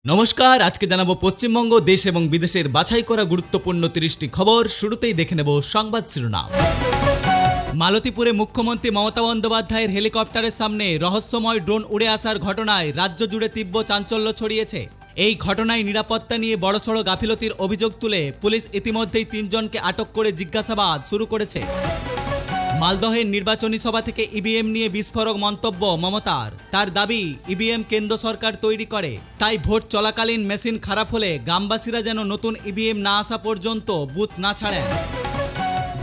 নমস্কার, আজকে জানাবো পশ্চিমবঙ্গ দেশ এবং বিদেশের বাছাই করা গুরুত্বপূর্ণ 30টি খবর। শুরুতেই দেখে নেব সংবাদ শিরোনাম। মালতীপুরে মুখ্যমন্ত্রী মমতা বন্দ্যোপাধ্যায়ের হেলিকপ্টারের সামনে রহস্যময় ড্রোন উড়ে আসার ঘটনায় রাজ্য জুড়ে তীব্র চাঞ্চল্য ছড়িয়েছে। এই ঘটনায় নিরাপত্তা নিয়ে বড়সড় গাফিলতির অভিযোগ তুলে পুলিশ ইতিমধ্যেই 3 জনকে আটক করে জিজ্ঞাসাবাদ শুরু করেছে। মালদহের নির্বাচনী সভা থেকে ইভিএম নিয়ে বিস্ফোরক মন্তব্য মমতার। তার দাবি, ইভিএম কেন্দ্র সরকার তৈরি করে, তাই ভোট চলাকালীন মেশিন খারাপ হলে গ্রামবাসীরা যেন নতুন ইভিএম না আসা পর্যন্ত বুথ না ছাড়েন।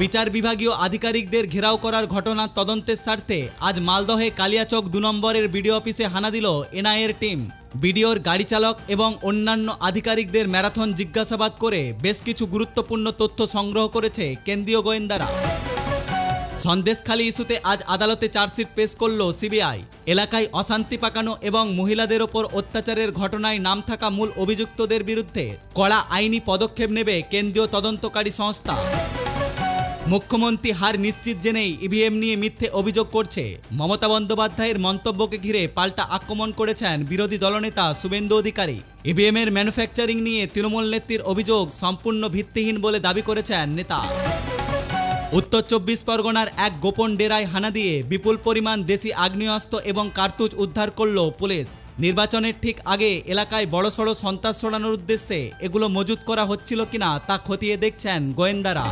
বিচার বিভাগীয় আধিকারিকদের ঘেরাও করার ঘটনার তদন্তের স্বার্থে আজ মালদহে কালিয়াচক 2 নম্বরের বিডিও অফিসে হানা দিল এনআইএর টিম। বিডিওর গাড়ি চালক এবং অন্যান্য আধিকারিকদের ম্যারাথন জিজ্ঞাসাবাদ করে বেশ কিছু গুরুত্বপূর্ণ তথ্য সংগ্রহ করেছে কেন্দ্রীয় গোয়েন্দারা। সন্দেশখালী ইস্যুতে আজ আদালতে চার্জশিট পেশ করল সিবিআই। এলাকায় অশান্তি পাকানো এবং মহিলাদের ওপর অত্যাচারের ঘটনায় নাম থাকা মূল অভিযুক্তদের বিরুদ্ধে কড়া আইনি পদক্ষেপ নেবে কেন্দ্রীয় তদন্তকারী সংস্থা। মুখ্যমন্ত্রী হার নিশ্চিত জেনেই ইভিএম নিয়ে মিথ্যে অভিযোগ করছে। মমতা বন্দ্যোপাধ্যায়ের মন্তব্যকে ঘিরে পাল্টা আক্রমণ করেছেন বিরোধী দলনেতা শুভেন্দু অধিকারী। ইভিএমের ম্যানুফ্যাকচারিং নিয়ে তৃণমূল নেত্রীর অভিযোগ সম্পূর্ণ ভিত্তিহীন বলে দাবি করেছেন নেতা। উত্তর 24 পরগনার এক গোপন ডেরায় হানা দিয়ে বিপুল পরিমাণ দেশি আগ্নেয়াস্ত্র এবং কার্তুজ উদ্ধার করল পুলিশ। নির্বাচনের ঠিক আগে এলাকায় বড়সড় সন্ত্রাস ছড়ানোর উদ্দেশ্যে এগুলো মজুত করা হচ্ছিল কিনা তা খতিয়ে দেখছেন গোয়েন্দারা।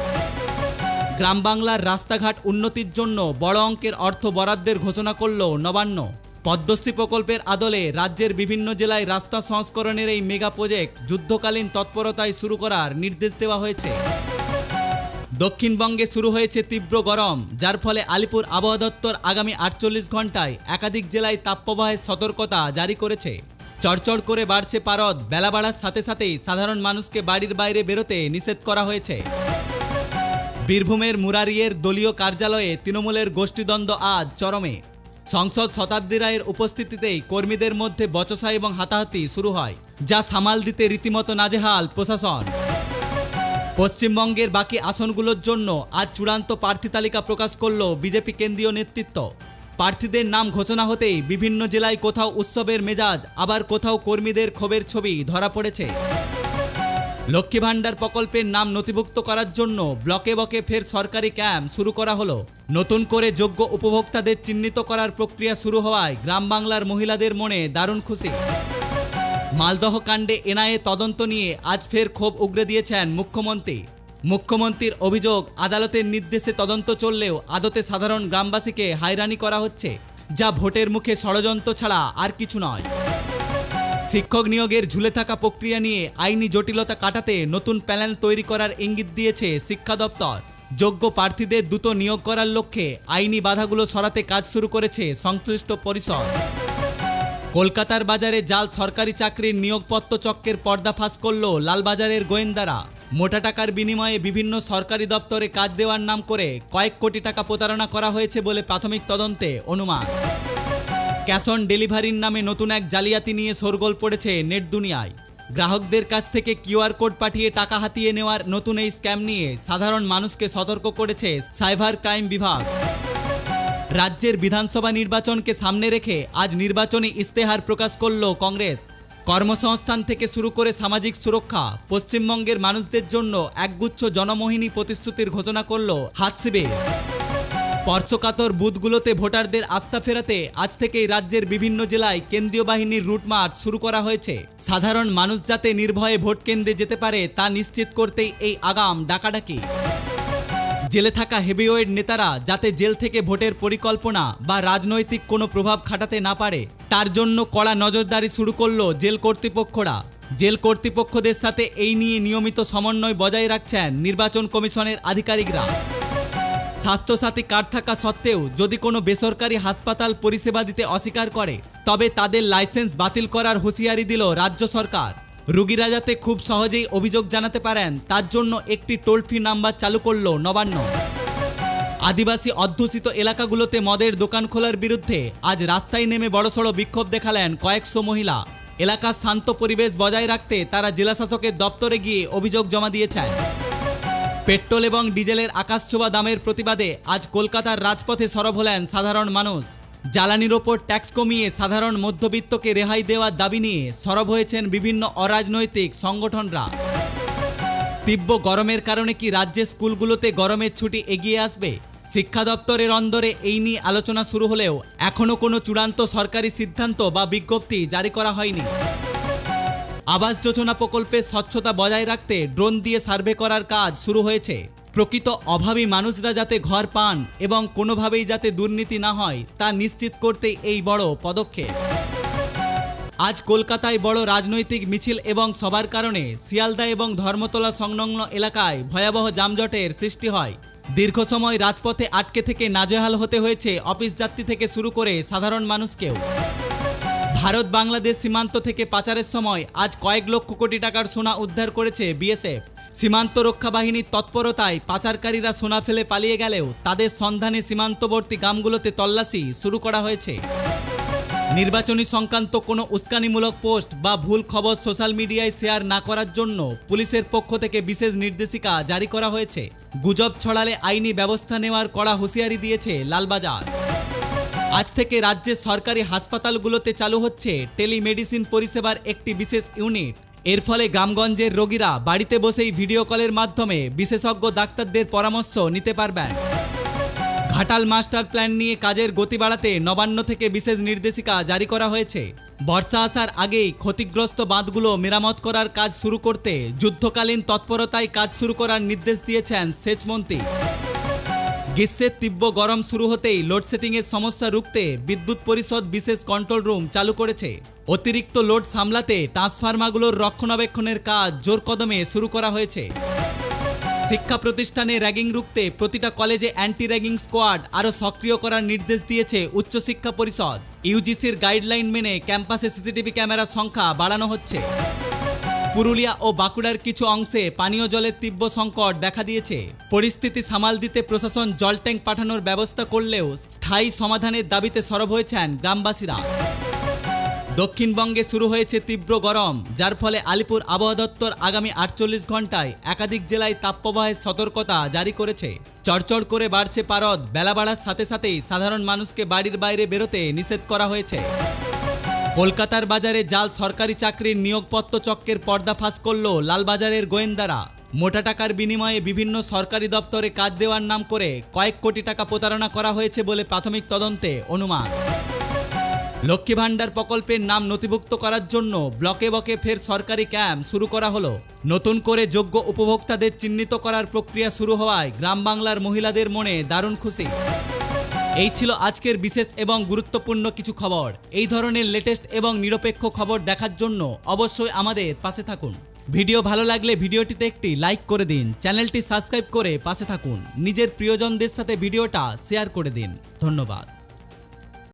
গ্রাম বাংলার রাস্তাঘাট উন্নতির জন্য বড় অঙ্কের অর্থ বরাদ্দের ঘোষণা করল নবান্ন। পদ্মশ্রী প্রকল্পের আদলে রাজ্যের বিভিন্ন জেলায় রাস্তা সংস্করণের এই মেগা প্রজেক্ট যুদ্ধকালীন তৎপরতায় শুরু করার নির্দেশ দেওয়া হয়েছে। দক্ষিণবঙ্গে শুরু হয়েছে তীব্র গরম, যার ফলে আলিপুর আবহাওয়া দপ্তর আগামী 48 ঘন্টায় একাধিক জেলায় তাপপ্রবাহের সতর্কতা জারি করেছে। চড়চড় করে বাড়ছে পারদ, বেলা বাড়ার সাথে সাথেই সাধারণ মানুষকে বাড়ির বাইরে বেরোতে নিষেধ করা হয়েছে। বীরভূমের মুরারিয়ের দলীয় কার্যালয়ে তৃণমূলের গোষ্ঠীদ্বন্দ্ব আজ চরমে। সংসদ শতাব্দী রায়ের উপস্থিতিতেই কর্মীদের মধ্যে বচসা এবং হাতাহাতি শুরু হয়, যা সামাল দিতে রীতিমতো নাজেহাল প্রশাসন। পশ্চিমবঙ্গের বাকি আসনগুলোর জন্য আজ চূড়ান্ত প্রার্থী তালিকা প্রকাশ করল বিজেপি কেন্দ্রীয় নেতৃত্ব। প্রার্থীদের নাম ঘোষণা হতেই বিভিন্ন জেলায় কোথাও উৎসবের মেজাজ, আবার কোথাও কর্মীদের ক্ষোভের ছবি ধরা পড়েছে। লক্ষ্মী ভাণ্ডার প্রকল্পের নাম নথিভুক্ত করার জন্য ব্লকে বকে ফের সরকারি ক্যাম্প শুরু করা হলো। নতুন করে যোগ্য উপভোক্তাদের চিহ্নিত করার প্রক্রিয়া শুরু হওয়ায় গ্রাম বাংলার মহিলাদের মনে দারুণ খুশি। মালদহ কাণ্ডে এনআইএ তদন্ত নিয়ে আজ ফের ক্ষোভ উগরে দিয়েছেন মুখ্যমন্ত্রী। মুখ্যমন্ত্রীর অভিযোগ, আদালতের নির্দেশে তদন্ত চললেও আদতে সাধারণ গ্রামবাসীকে হয়রানি করা হচ্ছে, যা ভোটের মুখে ষড়যন্ত্র ছাড়া আর কিছু নয়। শিক্ষক নিয়োগের ঝুলে থাকা প্রক্রিয়া নিয়ে আইনি জটিলতা কাটাতে নতুন প্যানেল তৈরি করার ইঙ্গিত দিয়েছে শিক্ষা দপ্তর। যোগ্য প্রার্থীদের দ্রুত নিয়োগ করার লক্ষ্যে আইনি বাধাগুলো সরাতে কাজ শুরু করেছে সংশ্লিষ্ট পরিষদ। কলকাতার বাজারে জাল সরকারি চাকরির নিয়োগপত্র চক্রের পর্দাফাশ করল লালবাজারের গোয়েন্দারা। মোটা টাকার বিনিময়ে বিভিন্ন সরকারি দপ্তরে কাজ দেওয়ার নাম করে কয়েক কোটি টাকা প্রতারণা করা হয়েছে বলে প্রাথমিক তদন্তে অনুমান। ক্যাশ অন ডেলিভারির নামে নতুন এক জালিয়াতি নিয়ে শোরগোল পড়েছে নেট দুনিয়ায়। গ্রাহকদের কাছ থেকে কিউআর কোড পাঠিয়ে টাকা হাতিয়ে নেওয়ার নতুন এই স্ক্যাম নিয়ে সাধারণ মানুষকে সতর্ক করেছে সাইবার ক্রাইম বিভাগ। রাজ্যের বিধানসভা নির্বাচনকে সামনে রেখে আজ নির্বাচনী ইশতেহার প্রকাশ করল কংগ্রেস। কর্মসংস্থান থেকে শুরু করে সামাজিক সুরক্ষা, পশ্চিমবঙ্গের মানুষদের জন্য একগুচ্ছ জনমোহিনী প্রতিশ্রুতির ঘোষণা করল হাত শিবির। স্পর্শকাতর বুথগুলোতে ভোটারদের আস্থা ফেরাতে আজ থেকেই রাজ্যের বিভিন্ন জেলায় কেন্দ্রীয় বাহিনীর রুট মার্চ শুরু করা হয়েছে। সাধারণ মানুষ যাতে নির্ভয়ে ভোট কেন্দ্রে যেতে পারে তা নিশ্চিত করতেই এই আগাম ডাকাডাকি। জেলে থাকা হেভিওয়েট নেতারা যাতে জেল থেকে ভোটের পরিকল্পনা বা রাজনৈতিক কোনো প্রভাব খাটাতে না পারে, তার জন্য কড়া নজরদারি শুরু করল জেল কর্তৃপক্ষরা। জেল কর্তৃপক্ষদের সাথে এই নিয়ে নিয়মিত সমন্বয় বজায় রাখছেন নির্বাচন কমিশনের আধিকারিকরা। স্বাস্থ্যসাথী কার্ড থাকা সত্ত্বেও যদি কোনো বেসরকারি হাসপাতাল পরিষেবা দিতে অস্বীকার করে, তবে তাদের লাইসেন্স বাতিল করার হুঁশিয়ারি দিল রাজ্য সরকার। রোগীরা যাতে খুব সহজেই অভিযোগ জানাতে পারেন তার জন্য একটি টোল ফ্রি নাম্বার চালু করল নবান্ন। আদিবাসী অধ্যুষিত এলাকাগুলোতে মদের দোকান খোলার বিরুদ্ধে আজ রাস্তায় নেমে বড়সড় বিক্ষোভ দেখালেন কয়েকশো মহিলা। এলাকার শান্ত পরিবেশ বজায় রাখতে তারা জেলাশাসকের দপ্তরে গিয়ে অভিযোগ জমা দিয়েছেন। পেট্রোল এবং ডিজেলের আকাশছোঁয়া দামের প্রতিবাদে আজ কলকাতার রাজপথে সরব হলেন সাধারণ মানুষ। জ্বালানির ওপর ট্যাক্স কমিয়ে সাধারণ মধ্যবিত্তকে রেহাই দেওয়ার দাবি নিয়ে সরব হয়েছেন বিভিন্ন অরাজনৈতিক সংগঠনরা। তীব্র গরমের কারণে কি রাজ্যের স্কুলগুলোতে গরমের ছুটি এগিয়ে আসবে? শিক্ষা দপ্তরের অন্দরে এই নিয়ে আলোচনা শুরু হলেও এখনও কোনো চূড়ান্ত সরকারি সিদ্ধান্ত বা বিজ্ঞপ্তি জারি করা হয়নি। আবাস যোজনা প্রকল্পে স্বচ্ছতা বজায় রাখতে ড্রোন দিয়ে সার্ভে করার কাজ শুরু হয়েছে। প্রকৃত অভাবী মানুষরা যাতে ঘর পান এবং কোনোভাবেই যাতে দুর্নীতি না হয় তা নিশ্চিত করতে এই বড় পদক্ষেপ। আজ কলকাতায় বড় রাজনৈতিক মিছিল এবং সবার কারণে শিয়ালদা এবং ধর্মতলা সংলগ্ন এলাকায় ভয়াবহ যানজটের সৃষ্টি হয়। দীর্ঘ সময় রাজপথে আটকে থেকে নাজেহাল হতে হয়েছে অফিস যাত্রী থেকে শুরু করে সাধারণ মানুষকেও। ভারত বাংলাদেশ সীমান্ত থেকে পাচারের সময় আজ কয়েক লক্ষ কোটি টাকার সোনা উদ্ধার করেছে বিএসএফ। সীমান্ত রক্ষা বাহিনীর তৎপরতায় পাচারকারীরা সোনা ফেলে পালিয়ে গেলেও তাদের সন্ধানে সীমান্তবর্তী গ্রামগুলোতে তল্লাশি শুরু করা হয়েছে। নির্বাচনী সংক্রান্ত কোনো উস্কানিমূলক পোস্ট বা ভুল খবর সোশ্যাল মিডিয়ায় শেয়ার না করার জন্য পুলিশের পক্ষ থেকে বিশেষ নির্দেশিকা জারি করা হয়েছে। গুজব ছড়ালে আইনি ব্যবস্থা নেওয়ার কড়া হুঁশিয়ারি দিয়েছে লালবাজার। আজ থেকে রাজ্যের সরকারি হাসপাতালগুলোতে চালু হচ্ছে টেলিমেডিসিন পরিষেবার একটি বিশেষ ইউনিট। এর ফলে গ্রামগঞ্জের রোগীরা বাড়িতে বসেই ভিডিও কলের মাধ্যমে বিশেষজ্ঞ ডাক্তারদের পরামর্শ নিতে পারবেন। ঘাটাল মাস্টার প্ল্যান নিয়ে কাজের গতি বাড়াতে নবান্ন থেকে বিশেষ নির্দেশিকা জারি করা হয়েছে। বর্ষা আসার আগেই ক্ষতিগ্রস্ত বাঁধগুলো মেরামত করার কাজ শুরু করতে যুদ্ধকালীন তৎপরতায় কাজ শুরু করার নির্দেশ দিয়েছেন সেচমন্ত্রী। গ্রীষ্মের তীব্র গরম শুরু হতেই লোডশেডিংয়ের সমস্যা রুখতে বিদ্যুৎ পরিষদ বিশেষ কন্ট্রোল রুম চালু করেছে। অতিরিক্ত লোড সামলাতে ট্রান্সফরমারগুলোর রক্ষণাবেক্ষণের কাজ জোর কদমে শুরু করা হয়েছে। শিক্ষা প্রতিষ্ঠানে র্যাগিং রুখতে প্রতিটা কলেজে অ্যান্টি র্যাগিং স্কোয়াড আরও সক্রিয় করার নির্দেশ দিয়েছে উচ্চশিক্ষা পরিষদ। ইউজিসির গাইডলাইন মেনে ক্যাম্পাসে সিসিটিভি ক্যামেরার সংখ্যা বাড়ানো হচ্ছে। পুরুলিয়া ও বাঁকুড়ার কিছু অংশে পানীয় জলের তীব্র সংকট দেখা দিয়েছে। পরিস্থিতি সামাল দিতে প্রশাসন জল ট্যাঙ্ক পাঠানোর ব্যবস্থা করলেও স্থায়ী সমাধানের দাবিতে সরব হয়েছেন গ্রামবাসীরা। দক্ষিণবঙ্গে শুরু হয়েছে তীব্র গরম, যার ফলে আলিপুর আবহাওয়া দপ্তর আগামী 48 ঘন্টায় একাধিক জেলায় তাপপ্রবাহের সতর্কতা জারি করেছে। চড়চড় করে বাড়ছে পারদ, বেলা বাড়ার সাথে সাথেই সাধারণ মানুষকে বাড়ির বাইরে বেরোতে নিষেধ করা হয়েছে। কলকাতার বাজারে জাল সরকারি চাকরির নিয়োগপত্র চক্রের পর্দাফাশ করল লালবাজারের গোয়েন্দারা। মোটা টাকার বিনিময়ে বিভিন্ন সরকারি দপ্তরে কাজ দেওয়ার নাম করে কয়েক কোটি টাকা প্রতারণা করা হয়েছে বলে প্রাথমিক তদন্তে অনুমান। লক্ষ্মী ভাণ্ডার প্রকল্পের নাম নথিভুক্ত করার জন্য ব্লকে ব্লকে ফের সরকারি ক্যাম্প শুরু করা হলো। নতুন করে যোগ্য উপভোক্তাদের চিহ্নিত করার প্রক্রিয়া শুরু হওয়ায় গ্রাম বাংলার মহিলাদের মনে দারুণ খুশি। এই ছিল আজকের বিশেষ এবং গুরুত্বপূর্ণ কিছু খবর। এই ধরনের লেটেস্ট এবং নিরপেক্ষ খবর দেখার জন্য অবশ্যই আমাদের পাশে থাকুন। ভিডিও ভালো লাগলে ভিডিওটিতে একটি লাইক করে দিন, চ্যানেলটি সাবস্ক্রাইব করে পাশে থাকুন, নিজের প্রিয়জনদের সাথে ভিডিওটা শেয়ার করে দিন। ধন্যবাদ।